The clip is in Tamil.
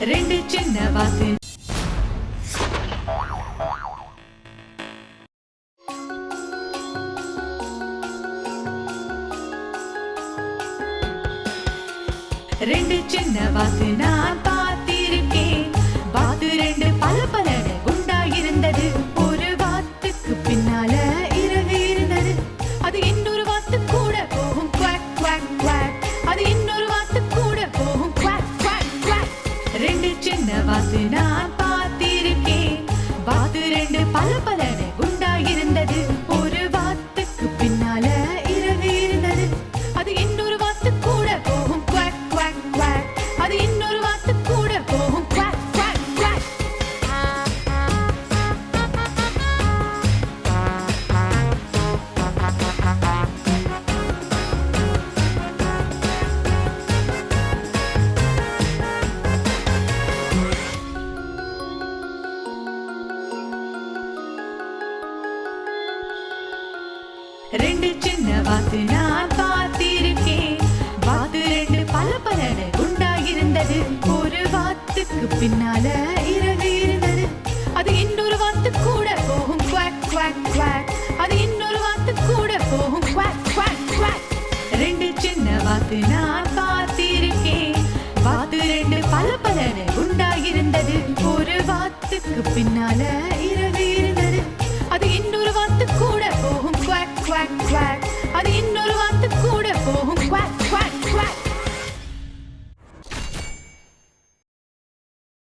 ரெண்டு சின்ன வாத்து. ரெண்டு சின்ன வாத்து நான் பார்த்திருக்கேன். வாத்து ரெண்டு பலபலன்னு குண்டாயிருந்தது. ஒரு வாத்துக்கு பின்னால இறகு இருந்தது. அது இன்னொரு வாத்து கூட போகும் குவாக் குவாக் குவாக். அது இன்னொரு வாத்து கூட போகும் குவாக் குவாக் குவாக். ரெண்டு சின்ன வாத்து நான் பார்த்திருக்கேன். வாத்து ரெண்டு பலபலன்னு குண்டாயிருந்தது. ஒரு வாத்துக்கு பின்னால இறகு இருந்தது. அது இன்னொரு வாத்து கூட போகும் குவாக் குவாக் குவாக். அது இன்னொரு வாத்து கூட போகும் குவாக் குவாக் குவாக். ரெண்டு சின்ன வாத்து நான் பார்த்திருக்கேன். வாத்து ரெண்டு பலபலன்னு குண்டாயிருந்தது. ஒரு வாத்துக்கு பின்னால இறகு இருந்தது. அது இன்னொரு வாத்து கூட போகும் குவாக் குவாக் குவாக். அது இன்னொரு வாத்து கூட போகும் குவாக் குவாக் குவாக். ரெண்டு சின்ன வாத்து நான் பார்த்திருக்கேன். வாத்து ரெண்டு பலபலன்னு குண்டாயிருந்தது. ஒரு வாத்துக்கு பின்னால